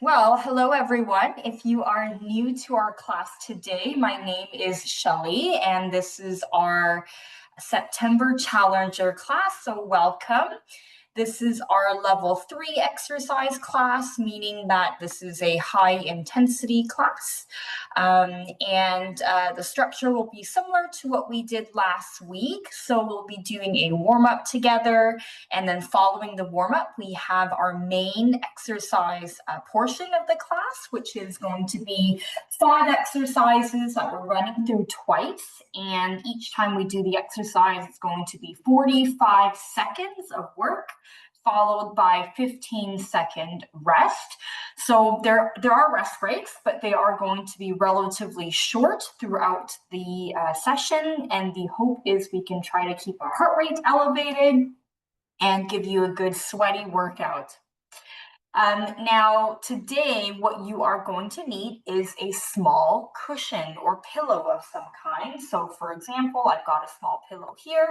Well, hello everyone. If you are new to our class today, my name is Shelly, and this is our September Challenger class, so welcome. This is our level 3 exercise class, meaning that this is a high intensity class. The structure will be similar to what we did last week. So we'll be doing a warm up together. And then following the warm up, we have our main exercise portion of the class, which is going to be 5 exercises that we're running through twice. And each time we do the exercise, it's going to be 45 seconds of work, followed by 15-second rest. So there are rest breaks, but they are going to be relatively short throughout the session. And the hope is we can try to keep our heart rate elevated and give you a good sweaty workout. Now, today, what you are going to need is a small cushion or pillow of some kind. So, for example, I've got a small pillow here.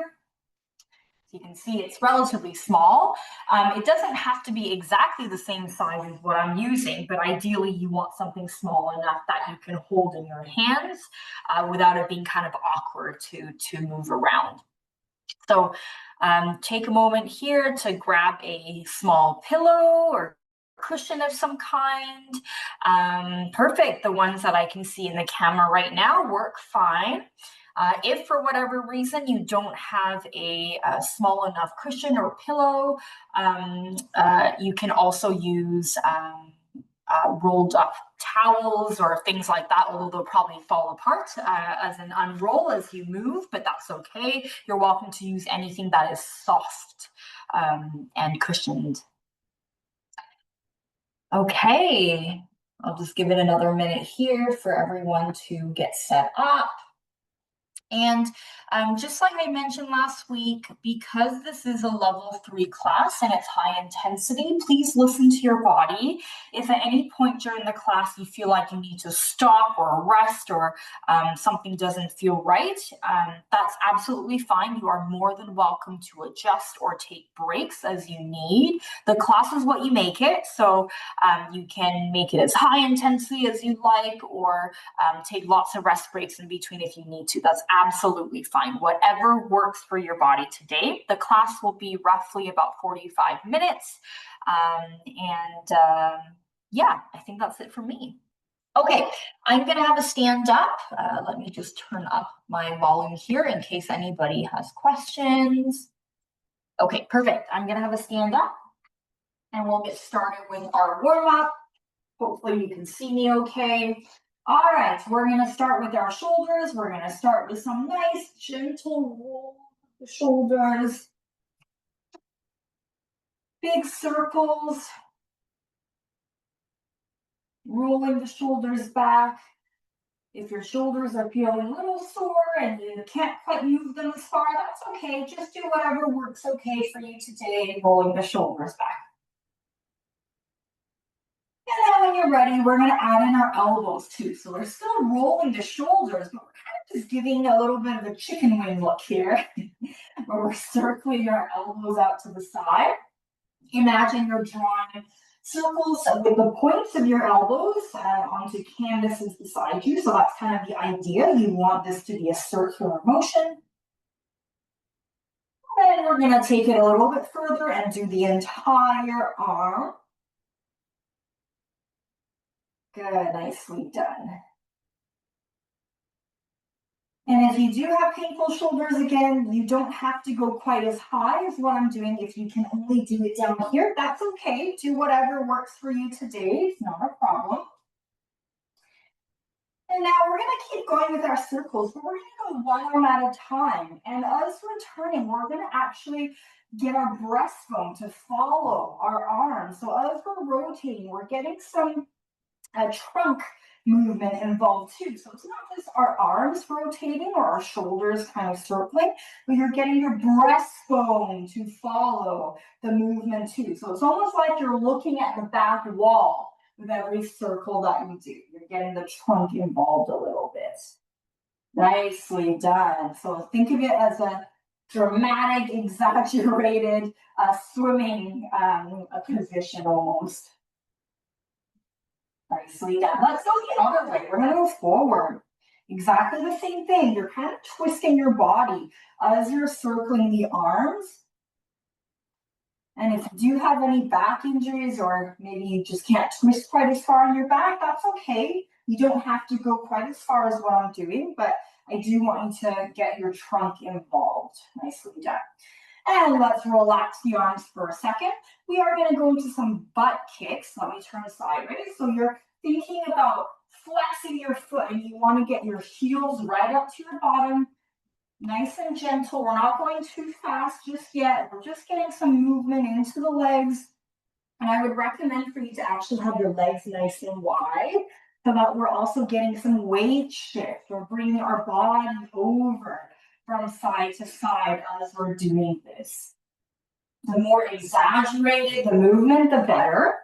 You can see it's relatively small. It doesn't have to be exactly the same size as what I'm using, but ideally you want something small enough that you can hold in your hands without it being kind of awkward to move around. So take a moment here to grab a small pillow or cushion of some kind. Perfect. The ones that I can see in the camera right now work fine. If for whatever reason you don't have a small enough cushion or pillow, you can also use rolled up towels or things like that, although they'll probably fall apart as an unroll as you move, but that's okay. You're welcome to use anything that is soft and cushioned. Okay, I'll just give it another minute here for everyone to get set up. And just like I mentioned last week, because this is a level 3 class and it's high intensity, please listen to your body. If at any point during the class you feel like you need to stop or rest or something doesn't feel right, that's absolutely fine. You are more than welcome to adjust or take breaks as you need. The class is what you make it, so you can make it as high intensity as you like, or take lots of rest breaks in between if you need to. That's absolutely fine. Whatever works for your body today. The class will be roughly about 45 minutes. Yeah, I think that's it for me. Okay, I'm going to have a stand up. Let me just turn up my volume here in case anybody has questions. Okay, perfect. I'm going to have a stand up and we'll get started with our warm up. Hopefully you can see me okay. All right, we're going to start with our shoulders. We're going to start with some nice, gentle roll of the shoulders. Big circles. Rolling the shoulders back. If your shoulders are feeling a little sore and you can't quite move them as far, that's okay. Just do whatever works okay for you today, rolling the shoulders back. And then when you're ready, we're going to add in our elbows too. So we're still rolling the shoulders, but we're kind of just giving a little bit of a chicken wing look here, where we're circling our elbows out to the side. Imagine you're drawing circles with the points of your elbows onto canvases beside you. So that's kind of the idea. You want this to be a circular motion. And then we're going to take it a little bit further and do the entire arm. Good, nicely done. And if you do have painful shoulders, again, you don't have to go quite as high as what I'm doing. If you can only do it down here, that's okay. Do whatever works for you today. It's not a problem. And now we're going to keep going with our circles, but we're going to go one arm at a time. And as we're turning, we're going to actually get our breastbone to follow our arm. So as we're rotating, we're getting some trunk movement involved too. So it's not just our arms rotating or our shoulders kind of circling, but you're getting your breastbone to follow the movement too. So it's almost like you're looking at the back wall with every circle that you do. You're getting the trunk involved a little bit. Nicely done. So think of it as a dramatic, exaggerated swimming position almost. Nicely done. Let's go the other way. We're going to go forward. Exactly the same thing. You're kind of twisting your body as you're circling the arms. And if you do have any back injuries, or maybe you just can't twist quite as far on your back, that's okay. You don't have to go quite as far as what I'm doing, but I do want you to get your trunk involved. Nicely done. And let's relax the arms for a second. We are going to go into some butt kicks. Let me turn sideways. So you're thinking about flexing your foot, and you want to get your heels right up to your bottom. Nice and gentle. We're not going too fast just yet. We're just getting some movement into the legs. And I would recommend for you to actually have your legs nice and wide so that we're also getting some weight shift. We're bringing our body over from side to side as we're doing this. The more exaggerated the movement, the better,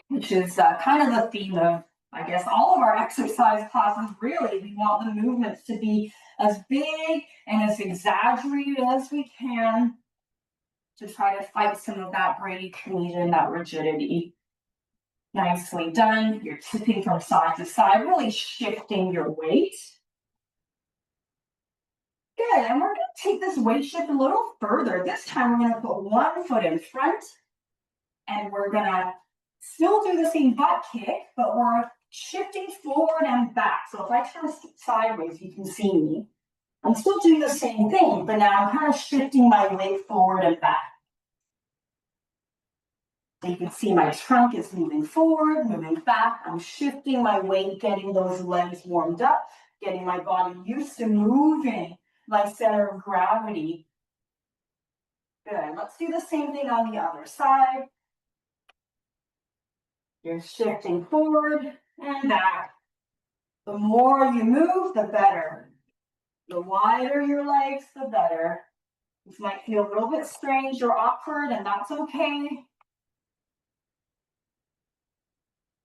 which is kind of the theme of, I guess, all of our exercise classes. Really, we want the movements to be as big and as exaggerated as we can to try to fight some of that bradykinesia, that rigidity. Nicely done. You're tipping from side to side, really shifting your weight. Good, and we're going to take this weight shift a little further. This time we're going to put one foot in front, and we're going to still do the same butt kick, but we're shifting forward and back. So if I turn sideways, you can see me. I'm still doing the same thing, but now I'm kind of shifting my leg forward and back. So you can see my trunk is moving forward, moving back. I'm shifting my weight, getting those legs warmed up, getting my body used to moving my center of gravity. Good. Let's do the same thing on the other side. You're shifting forward and back. The more you move, the better. The wider your legs, the better. This might feel a little bit strange or awkward, and that's okay.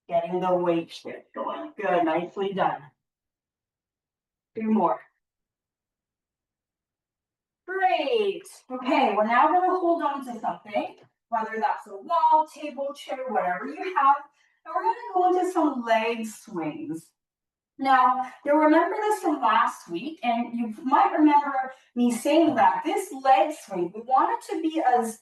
Getting the weight shift going. Good, nicely done. 2 more. Great. Okay, we're now going to hold on to something, whether that's a wall, table, chair, whatever you have, and we're going to go into some leg swings. Now, you'll remember this from last week, and you might remember me saying that this leg swing, we want it to be as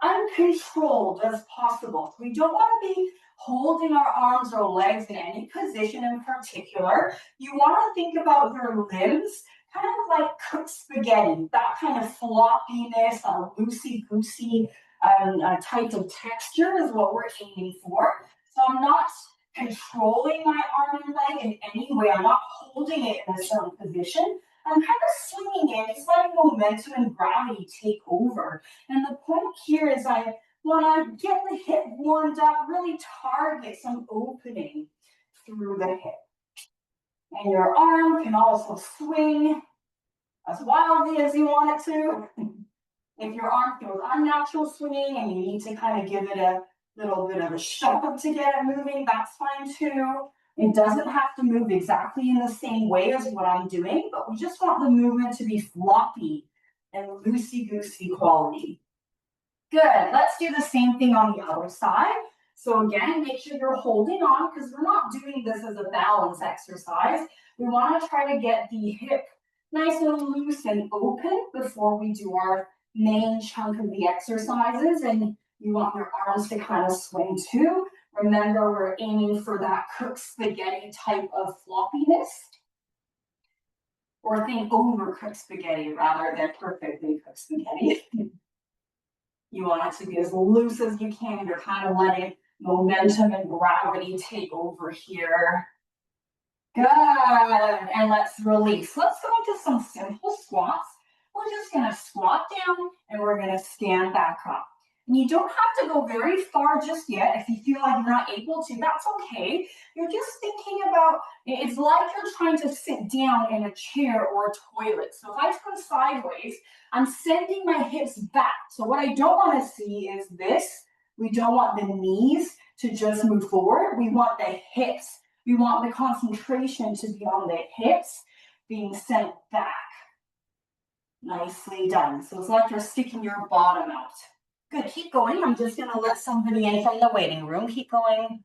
uncontrolled as possible. We don't want to be holding our arms or legs in any position in particular. You want to think about your limbs kind of like cooked spaghetti, that kind of floppiness, loosey-goosey type of texture is what we're aiming for. So I'm not controlling my arm and leg in any way. I'm not holding it in a certain position. I'm kind of swinging it. It's letting momentum and gravity take over. And the point here is I want to get the hip warmed up, really target some opening through the hip. And your arm can also swing as wildly as you want it to. If your arm feels unnatural swinging and you need to kind of give it a little bit of a shove to get it moving, that's fine too. It doesn't have to move exactly in the same way as what I'm doing, but we just want the movement to be floppy and loosey-goosey quality. Good, let's do the same thing on the other side. So again, make sure you're holding on because we're not doing this as a balance exercise. We want to try to get the hip nice and loose and open before we do our main chunk of the exercises. And you want your arms to kind of swing too. Remember, we're aiming for that cooked spaghetti type of floppiness. Or think overcooked spaghetti rather than perfectly cooked spaghetti. You want it to be as loose as you can. You're kind of letting momentum and gravity take over here. Good. And let's release. Let's go into some simple squats. We're just going to squat down and we're going to stand back up. And you don't have to go very far just yet. If you feel like you're not able to, that's okay. You're just thinking about, it's like you're trying to sit down in a chair or a toilet. So if I turn sideways, I'm sending my hips back. So what I don't want to see is this. We don't want the knees to just move forward. We want the hips. We want the concentration to be on the hips being sent back. Nicely done. So it's like you're sticking your bottom out. Good, keep going. I'm just going to let somebody in from the waiting room. Keep going.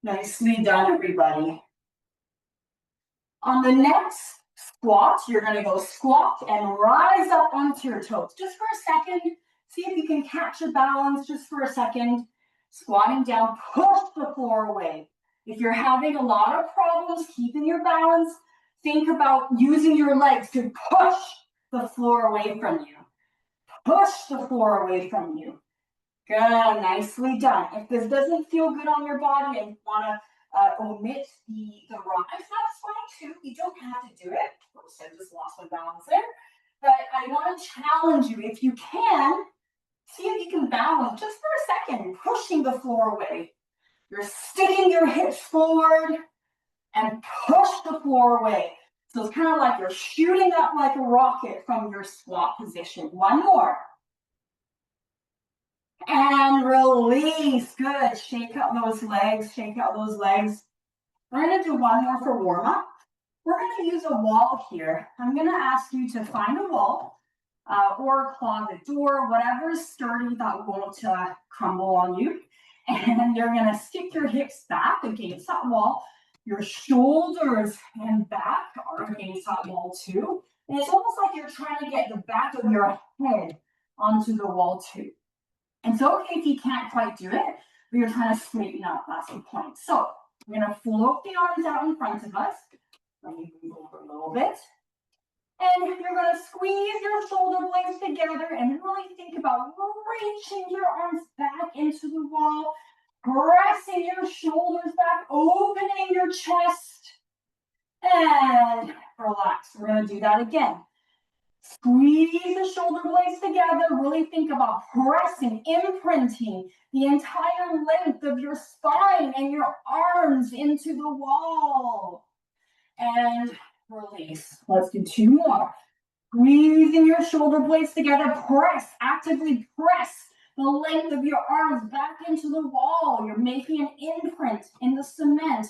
Nicely done, everybody. On the next squat, you're going to go squat and rise up onto your toes. Just for a second, see if you can catch your balance just for a second. Squatting down, push the floor away. If you're having a lot of problems keeping your balance, think about using your legs to push the floor away from you. Push the floor away from you. Good, nicely done. If this doesn't feel good on your body and you want to omit the rise, that's fine too. You don't have to do it. Oops, I just lost my balance there. But I want to challenge you, if you can, see if you can balance just for a second, pushing the floor away. You're sticking your hips forward and push the floor away. So it's kind of like you're shooting up like a rocket from your squat position. One more. And release. Good. Shake out those legs. Shake out those legs. We're going to do one more for warm up. We're going to use a wall here. I'm going to ask you to find a wall or a closet door, whatever is sturdy that won't crumble on you. And you're going to stick your hips back against that wall. Your shoulders and back are against that wall too. And it's almost like you're trying to get the back of your head onto the wall too. And it's okay if you can't quite do it, but you're trying to straighten out. That's the point. So we're going to float the arms out in front of us. Let me move over a little bit. And you're going to squeeze your shoulder blades together and really think about reaching your arms back into the wall, pressing your shoulders back, opening your chest, and relax. We're going to do that again. Squeeze the shoulder blades together. Really think about pressing, imprinting the entire length of your spine and your arms into the wall. And release. Let's do two more. Squeezing your shoulder blades together. Press, actively press the length of your arms back into the wall. You're making an imprint in the cement.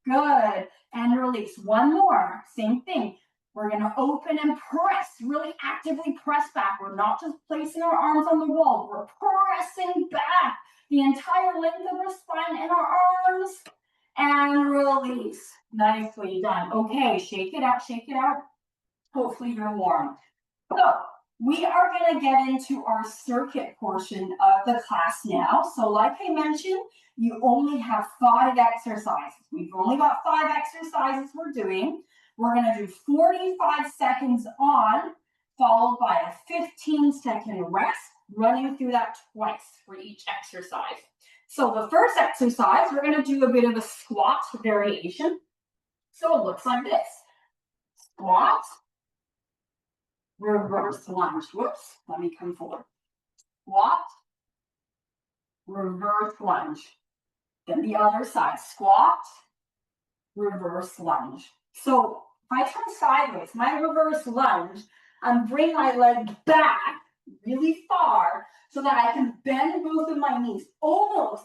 Good. And release. One more. Same thing. We're going to open and press, really actively press back. We're not just placing our arms on the wall. We're pressing back the entire length of our spine and our arms. And release. Nicely done. Okay, shake it out, shake it out. Hopefully you're warm. So we are going to get into our circuit portion of the class now. So like I mentioned, you only have 5 exercises. We've only got 5 exercises we're doing. We're going to do 45 seconds on, followed by a 15-second rest, running through that twice for each exercise. So the first exercise, we're going to do a bit of a squat variation. So it looks like this. Squat, reverse lunge. Whoops, let me come forward. Squat, reverse lunge. Then the other side, squat, reverse lunge. So if I turn sideways, my reverse lunge, and bring my leg back really far so that I can bend both of my knees.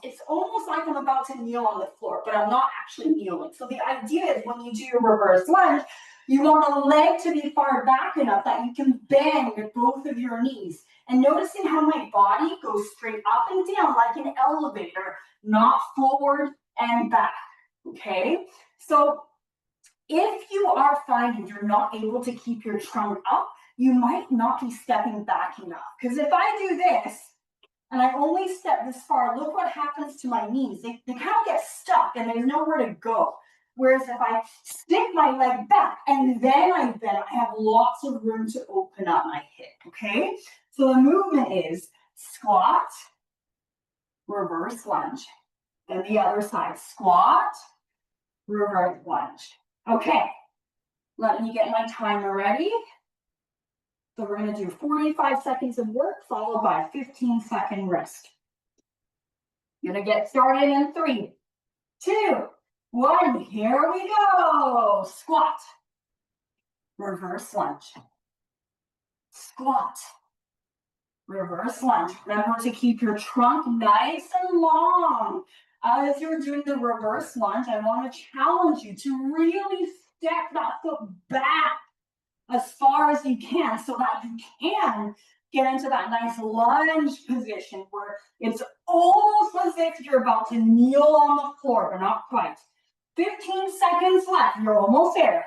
It's almost like I'm about to kneel on the floor, but I'm not actually kneeling. So the idea is when you do your reverse lunge, you want the leg to be far back enough that you can bend both of your knees. And noticing how my body goes straight up and down like an elevator, not forward and back, okay? So if you are finding you're not able to keep your trunk up, you might not be stepping back enough. Because if I do this, and I only step this far, look what happens to my knees. They kind of get stuck and there's nowhere to go. Whereas if I stick my leg back and then I bend, I have lots of room to open up my hip, okay? So the movement is squat, reverse lunge. Then the other side, squat, reverse lunge. Okay, let me get my timer ready. So we're going to do 45 seconds of work followed by a 15-second rest. You're going to get started in 3, 2, 1. Here we go. Squat. Reverse lunge. Squat. Reverse lunge. Remember to keep your trunk nice and long. As you're doing the reverse lunge, I want to challenge you to really step that foot back as far as you can so that you can get into that nice lunge position where it's almost as if you're about to kneel on the floor, but not quite. 15 seconds left. You're almost there.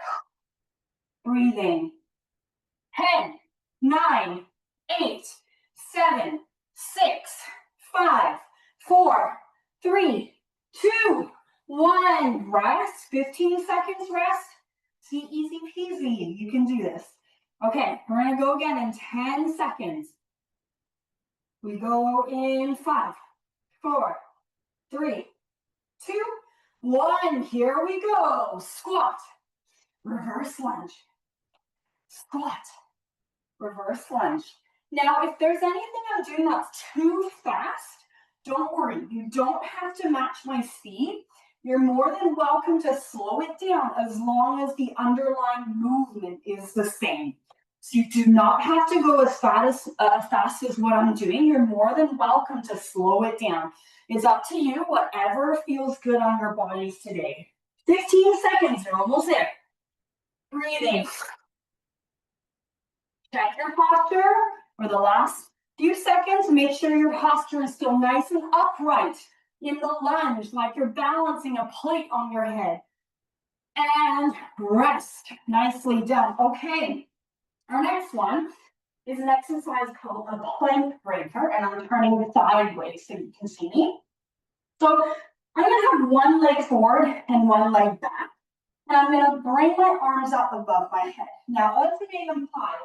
Breathing. 10, 9, 8, 7, 6, 5, 4, 3, 2, 1. Rest. 15 seconds rest. See, easy peasy. You can do this. Okay, we're going to go again in 10 seconds. We go in 5, 4, 3, 2, 1. Here we go. Squat. Reverse lunge. Squat. Reverse lunge. Now, if there's anything I'm doing that's too fast, don't worry. You don't have to match my speed. You're more than welcome to slow it down as long as the underlying movement is the same. So you do not have to go as fast as what I'm doing. You're more than welcome to slow it down. It's up to you, whatever feels good on your bodies today. 15 seconds, you're almost there. Breathing. Check your posture for the last few seconds. Make sure your posture is still nice and upright in the lunge, like you're balancing a plate on your head. And rest. Nicely done. Okay, our next one is an exercise called a plank breaker, and I'm turning sideways so you can see me. So I'm going to have one leg forward and one leg back, and I'm going to bring my arms up above my head. Now, as the name implies,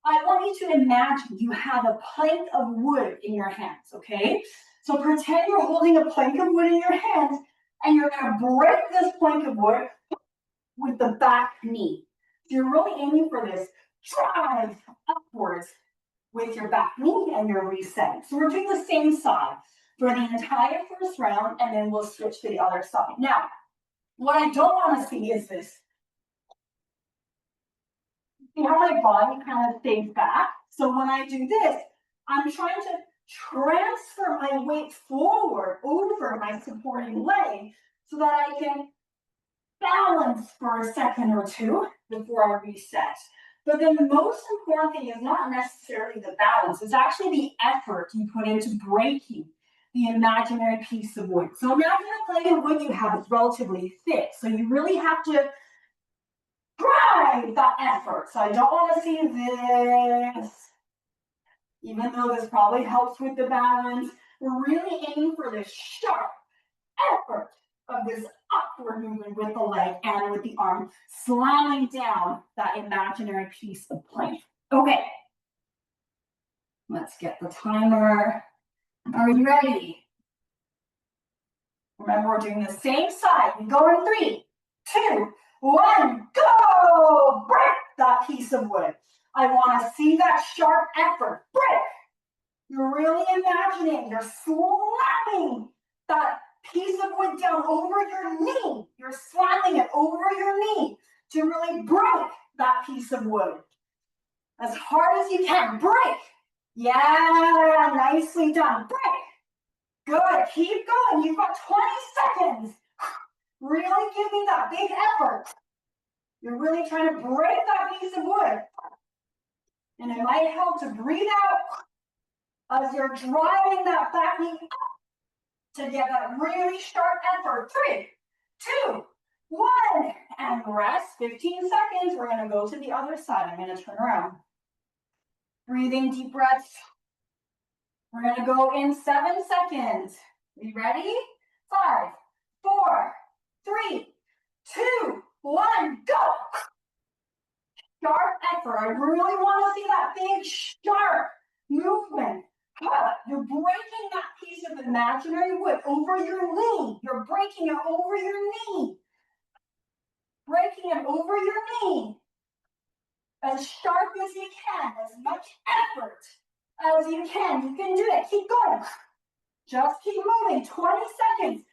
I want you to imagine you have a plank of wood in your hands, okay? So pretend you're holding a plank of wood in your hands, and you're going to break this plank of wood with the back knee. So you're really aiming for this drive upwards with your back knee and your reset. So we're doing the same side for the entire first round, and then we'll switch to the other side. Now, what I don't want to see is this. See how my body kind of stays back? So when I do this, I'm trying to transfer my weight forward over my supporting leg so that I can balance for a second or two before I reset. But then the most important thing is not necessarily the balance, it's actually the effort you put into breaking the imaginary piece of wood. So imagine the plank of wood you have is relatively thick, so you really have to drive that effort. So I don't want to see this, even though this probably helps with the balance. We're really aiming for this sharp effort of this upward movement with the leg and with the arm, slamming down that imaginary piece of plank. Okay, let's get the timer. Are you ready? Remember, we're doing the same side. We go in 3, 2, 1, go! Break that piece of wood. I want to see that sharp effort. Break! You're really imagining, you're slamming that piece of wood down over your knee. You're slamming it over your knee to really break that piece of wood. As hard as you can. Break! Yeah, nicely done. Break! Good, keep going. You've got 20 seconds. Really give me that big effort. You're really trying to break that piece of wood. And it might help to breathe out as you're driving that back knee up to get that really sharp effort. 3, 2, 1, and rest. 15 seconds. We're going to go to the other side. I'm going to turn around. Breathing deep breaths. We're going to go in 7 seconds. Are you ready? 5, 4, 3, 2, 1, go! Sharp effort. I really want to see that big, sharp movement. You're breaking that piece of imaginary wood over your knee. You're breaking it over your knee. Breaking it over your knee. As sharp as you can, as much effort as you can. You can do it. Keep going. Just keep moving. 20 seconds.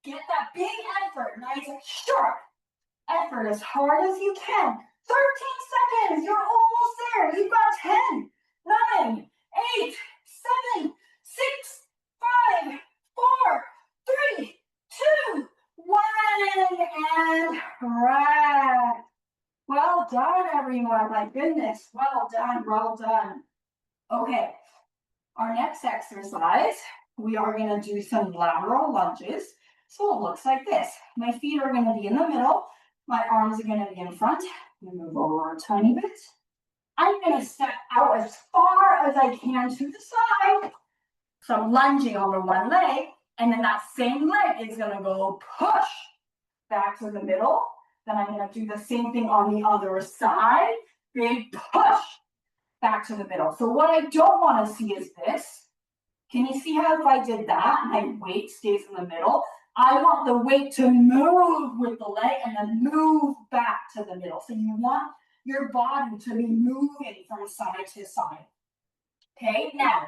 Get that big effort. Nice, sharp effort as hard as you can. 13 seconds. You're almost there. You've got 10, 9, 8, 7, 6, 5, 4, 3, 2, 1, and rest. Well done, everyone. My goodness. Well done. Well done. Okay. Our next exercise, we are going to do some lateral lunges. So it looks like this. My feet are going to be in the middle. My arms are going to be in front. Move over a tiny bit. I'm going to step out as far as I can to the side. So I'm lunging on the one leg, and then that same leg is going to go push back to the middle. Then I'm going to do the same thing on the other side. Big push back to the middle. So what I don't want to see is this. Can you see how if I did that, my weight stays in the middle? I want the weight to move with the leg and then move back to the middle. So you want your body to be moving from side to side. Okay, now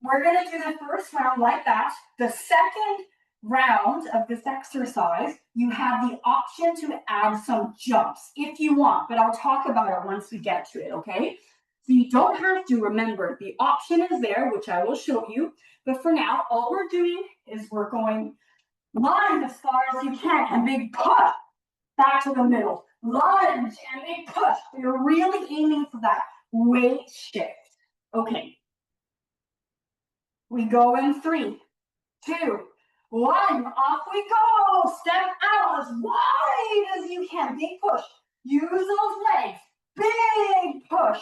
we're going to do the first round like that. The second round of this exercise, you have the option to add some jumps if you want, but I'll talk about it once we get to it, okay? So you don't have to. Remember, the option is there, which I will show you, but for now, all we're doing is we're going lunge as far as you can and big push back to the middle. Lunge and big push. You're really aiming for that weight shift. Okay. We go in 3, 2, 1. Off we go. Step out as wide as you can. Big push. Use those legs. Big push.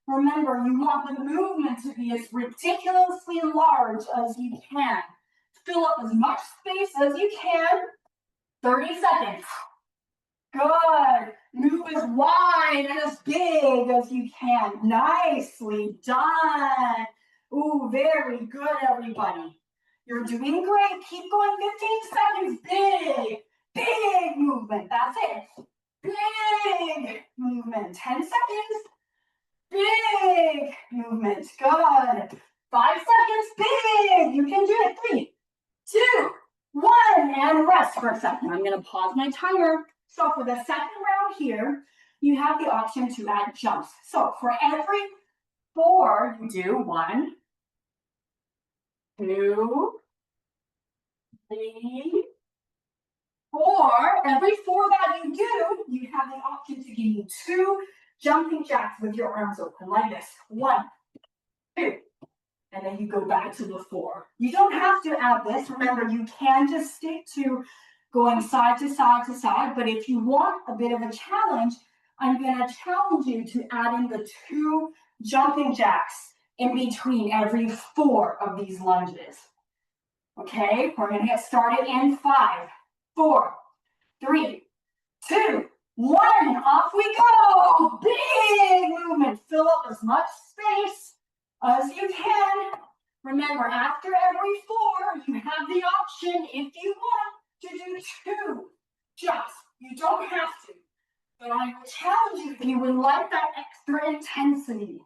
Remember, you want the movement to be as ridiculously large as you can. Fill up as much space as you can. 30 seconds. Good. Move as wide and as big as you can. Nicely done. Ooh, very good, everybody. You're doing great. Keep going. 15 seconds. Big, big movement. That's it. Big movement. 10 seconds. Big movement. Good. 5 seconds. Big. You can do it. 3, 2, 1. And rest for a second. I'm going to pause my timer. So for the second round here, you have the option to add jumps. So for every 4, you do 1, 2, 3, 4. Every 4 that you do, you have the option to give you 2 jumping jacks with your arms open like this. 1, 2. And then you go back to the 4. You don't have to add this. Remember, you can just stick to going side to side to side. But if you want a bit of a challenge, I'm going to challenge you to add in the 2 jumping jacks in between every 4 of these lunges. Okay, we're going to get started in 5, 4, 3, 2, 1. Off we go. Big movement. Fill up as much space as you can. Remember, after every 4, you have the option, if you want, to do 2 jumps. You don't have to. But I will challenge you if you would like that extra intensity.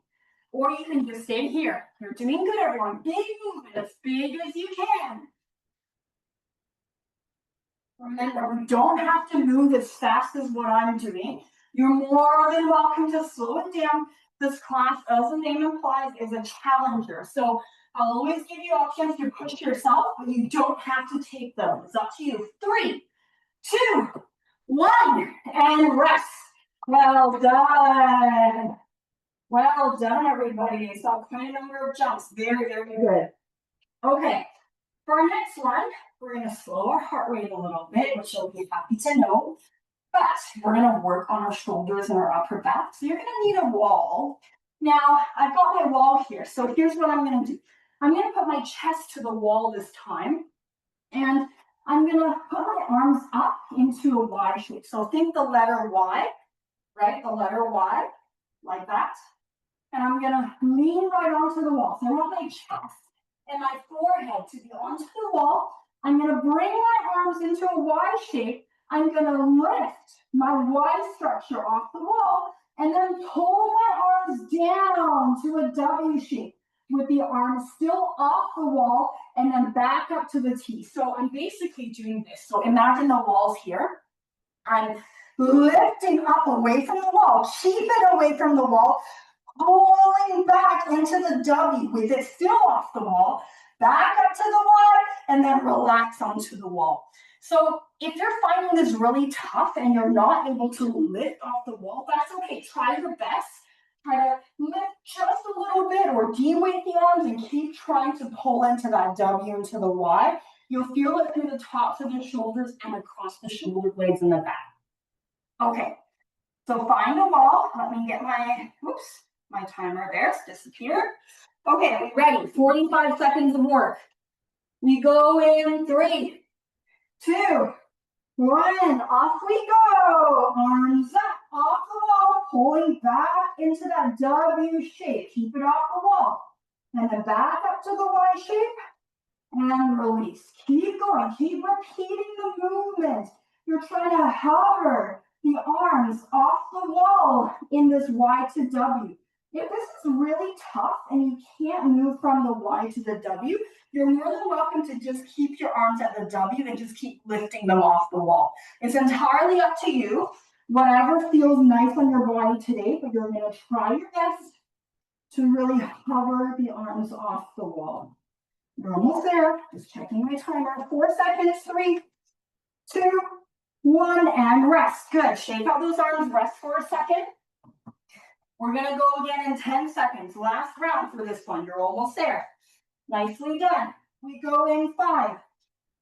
Or you can just stay here. You're doing good, everyone. Big movement, as big as you can. Remember, we don't have to move as fast as what I'm doing. You're more than welcome to slow it down. This class, as the name implies, is a challenger. So I'll always give you options to push yourself, but you don't have to take them. It's up to you. 3, 2, 1, and rest. Well done. Well done, everybody. So quite a number of jumps. Very, very good. Okay, for our next one, we're going to slow our heart rate a little bit, which you'll be happy to know. But we're going to work on our shoulders and our upper back. So you're going to need a wall. Now, I've got my wall here. So here's what I'm going to do. I'm going to put my chest to the wall this time. And I'm going to put my arms up into a Y shape. So think the letter Y, right? The letter Y, like that. And I'm going to lean right onto the wall. So I want my chest and my forehead to be onto the wall. I'm going to bring my arms into a Y shape. I'm going to lift my Y structure off the wall and then pull my arms down to a W shape with the arms still off the wall and then back up to the T. So I'm basically doing this. So imagine the wall's here. I'm lifting up away from the wall. Keep it away from the wall. Pulling back into the W with it still off the wall. Back up to the Y and then relax onto the wall. So if you're finding this really tough and you're not able to lift off the wall, that's okay. Try your best. Try to lift just a little bit or de-weight the arms and keep trying to pull into that W and to the Y. You'll feel it through the tops of the shoulders and across the shoulder blades in the back. Okay, so find the wall. Let me get my timer there. It's disappeared. Okay, are we ready? 45 seconds of work. We go in 3, 2, 1. Off we go. Arms up, off the wall, pulling back into that W shape. Keep it off the wall. And then back up to the Y shape. And release. Keep going. Keep repeating the movement. You're trying to hover the arms off the wall in this Y to W. If this is really tough and you can't move from the Y to the W, you're more than welcome to just keep your arms at the W and just keep lifting them off the wall. It's entirely up to you. Whatever feels nice on your body today, but you're going to try your best to really hover the arms off the wall. You're almost there. Just checking my timer. 4 seconds. 3, 2, 1, and rest. Good. Shake out those arms. Rest for a second. We're going to go again in 10 seconds. Last round for this one. You're almost there. Nicely done. We go in 5,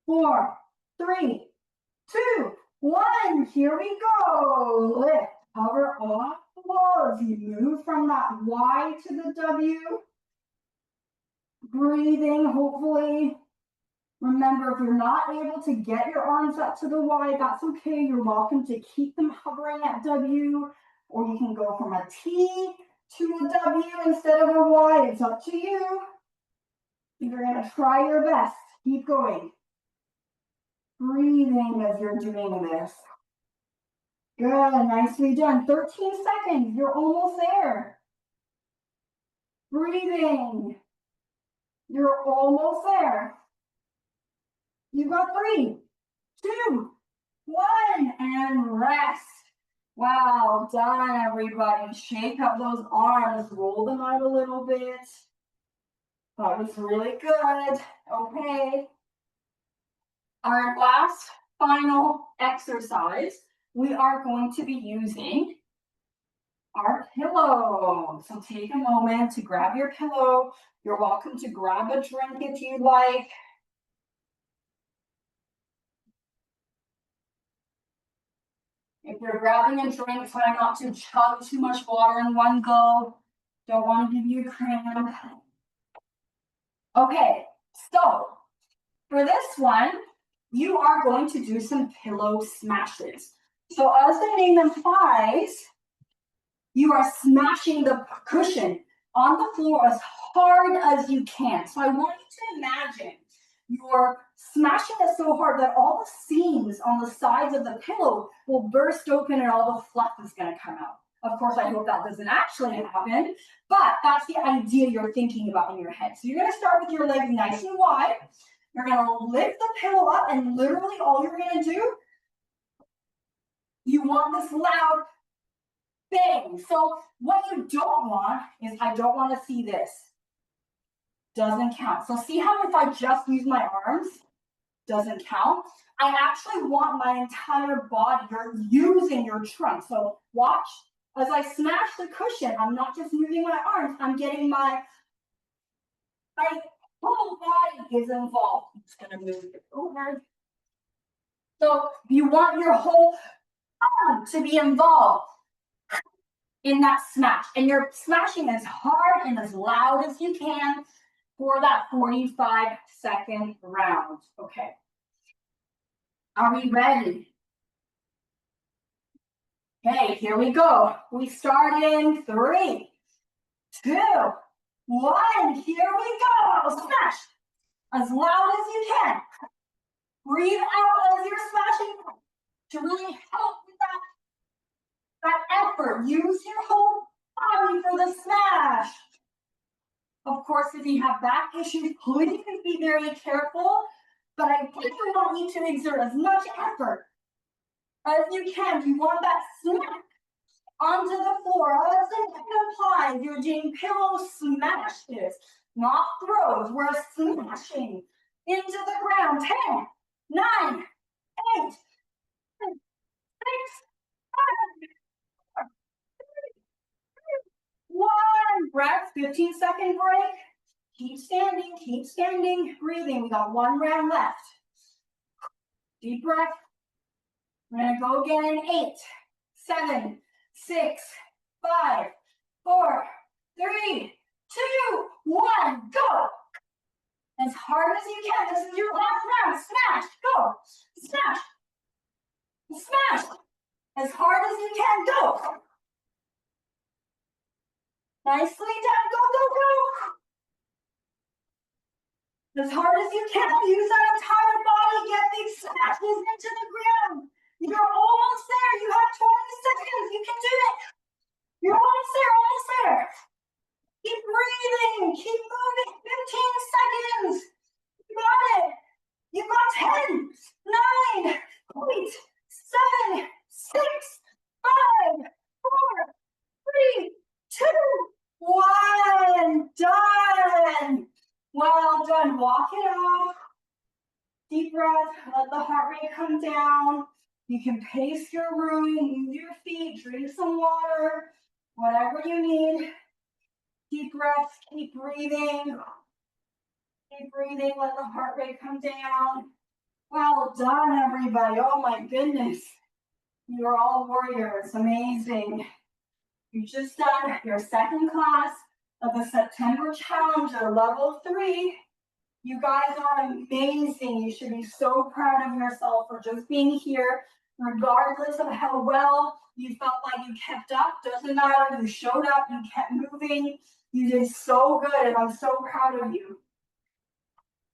4, 3, 2, 1. Here we go. Lift. Hover off the wall as you move from that Y to the W. Breathing, hopefully. Remember, if you're not able to get your arms up to the Y, that's okay. You're welcome to keep them hovering at W, or you can go from a T to a W instead of a Y. It's up to you. You're going to try your best. Keep going. Breathing as you're doing this. Good, nicely done. 13 seconds. You're almost there. Breathing. You're almost there. You've got 3, 2, 1, and rest. Wow, done, everybody. Shake up those arms, roll them out a little bit. That was really good. Okay. Our last final exercise, we are going to be using our pillow. So take a moment to grab your pillow. You're welcome to grab a drink if you'd like. If you're grabbing a drink, try not to chug too much water in one go. Don't want to give you a cramp. Okay, so for this one, you are going to do some pillow smashes. So as the name implies, you are smashing the cushion on the floor as hard as you can. So I want you to imagine you're smashing it so hard that all the seams on the sides of the pillow will burst open and all the fluff is going to come out. Of course, I hope that doesn't actually happen, but that's the idea you're thinking about in your head. So you're going to start with your legs nice and wide. You're going to lift the pillow up, and literally all you're going to do, you want this loud bang. So what you don't want is, I don't want to see this. Doesn't count. So see how if I just use my arms, doesn't count? I actually want my entire body. You're using your trunk. So watch. As I smash the cushion, I'm not just moving my arms, I'm getting my whole body is involved. I'm just gonna move it over. So you want your whole arm to be involved in that smash. And you're smashing as hard and as loud as you can for that 45-second round. Okay. Are we ready? Okay, here we go. We start in 3, 2, 1. Here we go. Smash as loud as you can. Breathe out as you're smashing to really help with that effort. Use your whole body for the smash. Of course, if you have back issues, please be very careful. But I definitely want you to exert as much effort as you can. You want that smack onto the floor. As the name implies, you're doing pillow smashes, not throws. We're smashing into the down. 10, 9, 8, 7, 6, 5, 4, 1. Breath, 15-second break. Keep standing, breathing. We got 1 round left. Deep breath. We're gonna go again in 8, 7, 6, 5, 4, 3, 2, 1, go. As hard as you can. This is your last round. Smash, go. Smash. Smash. As hard as you can, go. Nicely done, go, go, go. As hard as you can, use that entire body, get these smashes into the ground. You're almost there, you have 20 seconds, you can do it. You're almost there, almost there. Keep breathing, keep moving, 15 seconds. You got it. You got 10, 9, 8, 7, 6, 5, 4, 3, 2, 1. Done. Well done. Walk it off. Deep breath. Let the heart rate come down. You can pace your room, move your feet, drink some water, whatever you need. Deep breaths. Keep breathing. Keep breathing. Let the heart rate come down. Well done, everybody. Oh my goodness. You're all warriors. Amazing. You just done your second class of the September Challenger Level 3. You guys are amazing. You should be so proud of yourself for just being here, regardless of how well you felt like you kept up. Doesn't matter. You showed up. You kept moving. You did so good, and I'm so proud of you.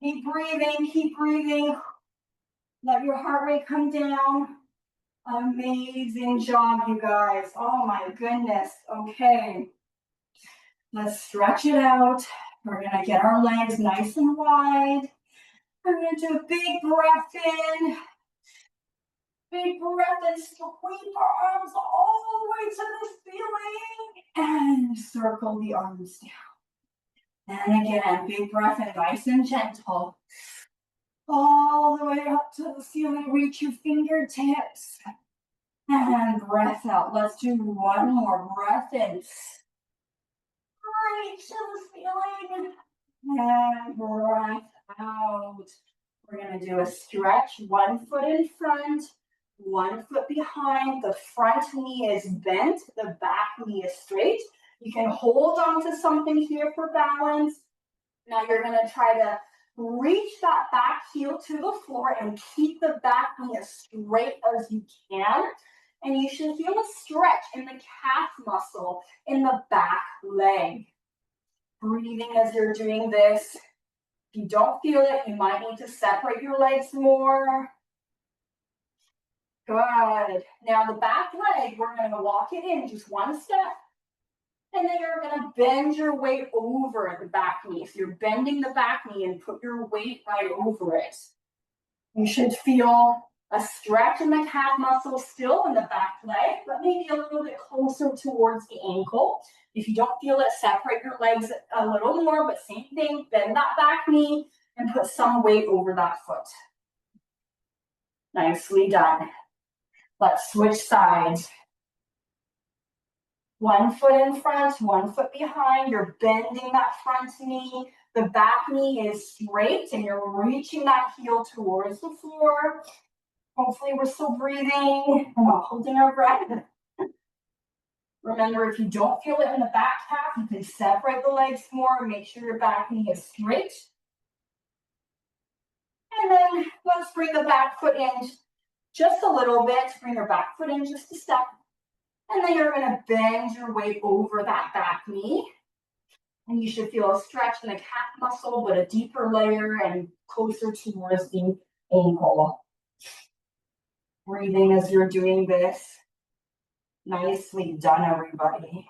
Keep breathing. Keep breathing. Let your heart rate come down. Amazing job, you guys. Oh my goodness. Okay. Let's stretch it out. We're gonna get our legs nice and wide. I'm gonna do a big breath in. Big breath and sweep our arms all the way to the ceiling. And circle the arms down. And again, big breath in, nice and gentle. All the way up to the ceiling, reach your fingertips. And breath out. Let's do one more breath in. Reach to the ceiling. And breath out. We're going to do a stretch. 1 foot in front, 1 foot behind. The front knee is bent. The back knee is straight. You can hold on to something here for balance. Now you're going to try to reach that back heel to the floor and keep the back knee as straight as you can. And you should feel a stretch in the calf muscle in the back leg. Breathing as you're doing this. If you don't feel it, you might need to separate your legs more. Good. Now the back leg, we're going to walk it in just one step. And then you're going to bend your weight over the back knee. So you're bending the back knee and put your weight right over it. You should feel a stretch in the calf muscle still in the back leg, but maybe a little bit closer towards the ankle. If you don't feel it, separate your legs a little more, but same thing, bend that back knee and put some weight over that foot. Nicely done. Let's switch sides. 1 foot in front, 1 foot behind. You're bending that front knee. The back knee is straight and you're reaching that heel towards the floor. Hopefully we're still breathing and not holding our breath. Remember, if you don't feel it in the back half, you can separate the legs more and make sure your back knee is straight. And then let's bring the back foot in just a little bit. Bring your back foot in just a step. And then you're going to bend your weight over that back knee. And you should feel a stretch in the calf muscle, but a deeper layer and closer towards the ankle. Breathing as you're doing this. Nicely done, everybody.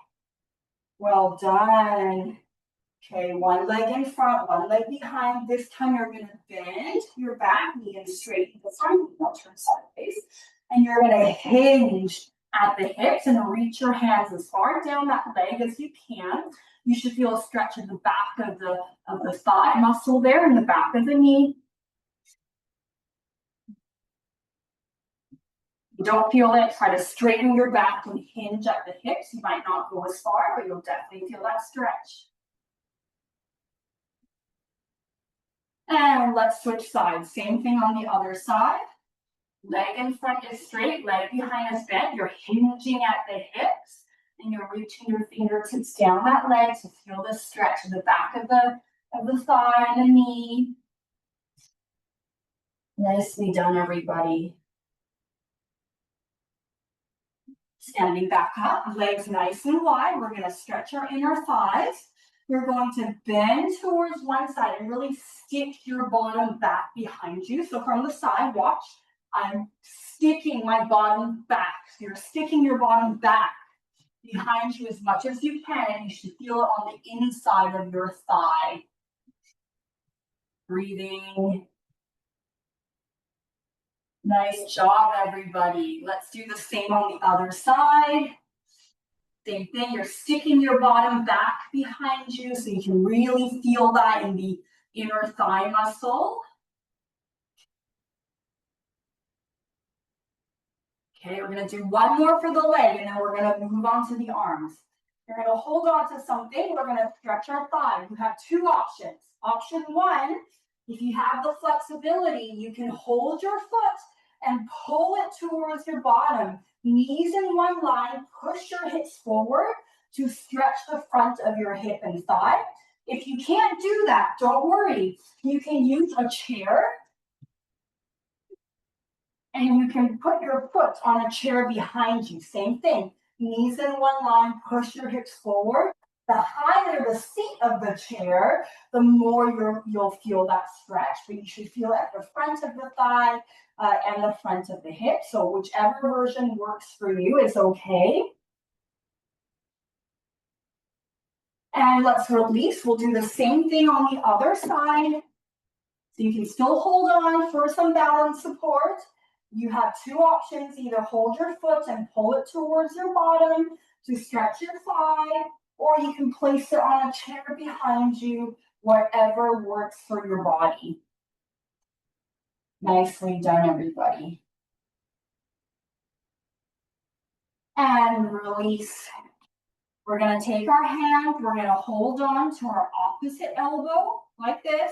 Well done. Okay, 1 leg in front, 1 leg behind. This time you're going to bend your back knee and straighten the front knee. I'll turn sideways. And you're going to hinge at the hips and reach your hands as far down that leg as you can. You should feel a stretch in the back of the thigh muscle there in the back of the knee. Don't feel it, try to straighten your back and hinge at the hips. You might not go as far, but you'll definitely feel that stretch. And let's switch sides. Same thing on the other side. Leg in front is straight, leg behind is bent. You're hinging at the hips and you're reaching your fingertips down that leg to feel the stretch in the back of the thigh and the knee. Nicely done, everybody. Standing back up, legs nice and wide. We're going to stretch our inner thighs. You're going to bend towards one side and really stick your bottom back behind you. So from the side, watch. I'm sticking my bottom back. So you're sticking your bottom back behind you as much as you can, and you should feel it on the inside of your thigh. Breathing. Nice job, everybody. Let's do the same on the other side. Same thing, you're sticking your bottom back behind you so you can really feel that in the inner thigh muscle. Okay, we're gonna do one more for the leg and then we're gonna move on to the arms. You're gonna hold on to something, we're gonna stretch our thigh. You have two options. Option one, if you have the flexibility, you can hold your foot and pull it towards your bottom. Knees in one line, push your hips forward to stretch the front of your hip and thigh. If you can't do that, don't worry. You can use a chair and you can put your foot on a chair behind you. Same thing, knees in one line, push your hips forward. The higher the seat of the chair, the more you'll feel that stretch, but you should feel it at the front of the thigh and the front of the hip. So whichever version works for you is okay. And let's release. We'll do the same thing on the other side. So you can still hold on for some balance support. You have two options, either hold your foot and pull it towards your bottom to stretch your thigh, or you can place it on a chair behind you, whatever works for your body. Nicely done, everybody. And release. We're gonna take our hand, we're gonna hold on to our opposite elbow, like this,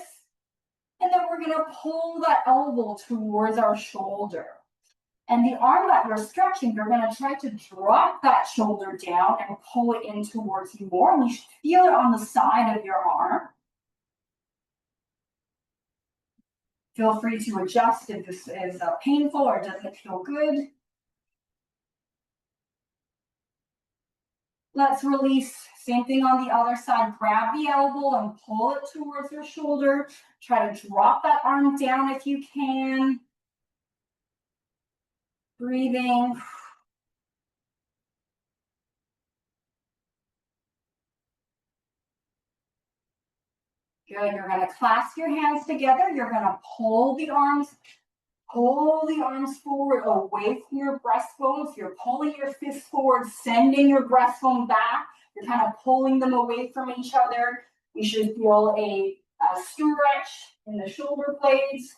and then we're gonna pull that elbow towards our shoulder. And the arm that we're stretching, you're gonna try to drop that shoulder down and pull it in towards you more. And you should feel it on the side of your arm. Feel free to adjust if this is painful or doesn't feel good. Let's release. Same thing on the other side. Grab the elbow and pull it towards your shoulder. Try to drop that arm down if you can. Breathing. Good. You're going to clasp your hands together. You're going to pull the arms forward away from your breastbone. So you're pulling your fists forward, sending your breastbone back. You're kind of pulling them away from each other. You should feel a stretch in the shoulder blades.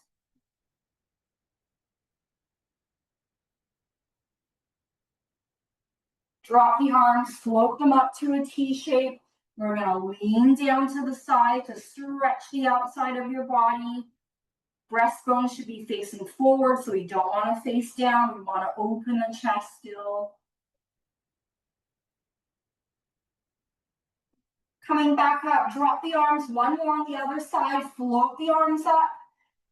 Drop the arms, float them up to a T shape. We're going to lean down to the side to stretch the outside of your body. Breastbone should be facing forward, so we don't want to face down. We want to open the chest still. Coming back up, drop the arms, one more on the other side, float the arms up,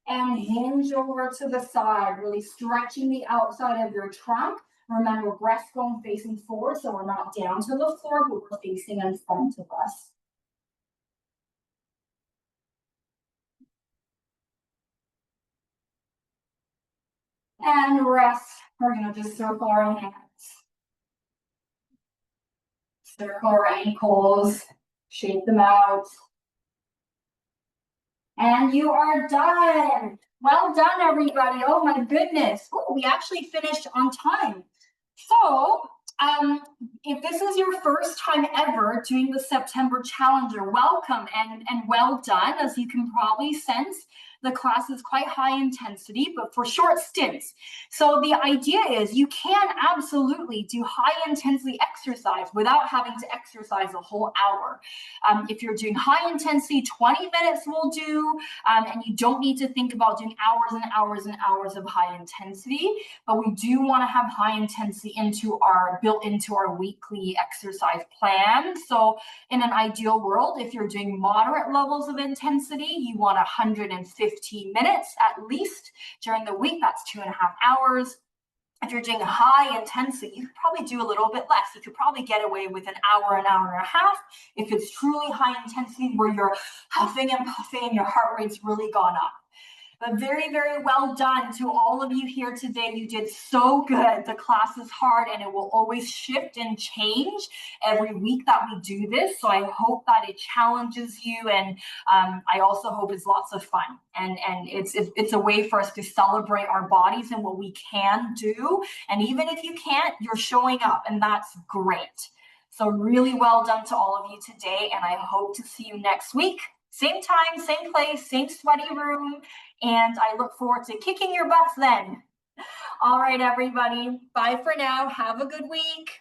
and hinge over to the side, really stretching the outside of your trunk. Remember, breastbone facing forward, so we're not down to the floor, but we're facing in front of us. And rest. We're going to just circle our hands. Circle our ankles. Shake them out. And you are done. Well done, everybody. Oh my goodness. Oh, we actually finished on time. So, if this is your first time ever doing the September Challenger, welcome and well done. As you can probably sense, the class is quite high intensity, but for short stints. So the idea is you can absolutely do high intensity exercise without having to exercise a whole hour. If you're doing high intensity, 20 minutes will do, and you don't need to think about doing hours and hours and hours of high intensity, but we do want to have high intensity built into our weekly exercise plan. So in an ideal world, if you're doing moderate levels of intensity, you want 115 minutes at least during the week. That's 2.5 hours. If you're doing high intensity, you could probably do a little bit less. You could probably get away with an hour and a half. If it's truly high intensity where you're huffing and puffing and your heart rate's really gone up. But very, very well done to all of you here today. You did so good. The class is hard and it will always shift and change every week that we do this. So I hope that it challenges you, and I also hope it's lots of fun. And it's a way for us to celebrate our bodies and what we can do. And even if you can't, you're showing up, and that's great. So really well done to all of you today, and I hope to see you next week. Same time, same place, same sweaty room, and I look forward to kicking your butts then. All right, everybody. Bye for now. Have a good week.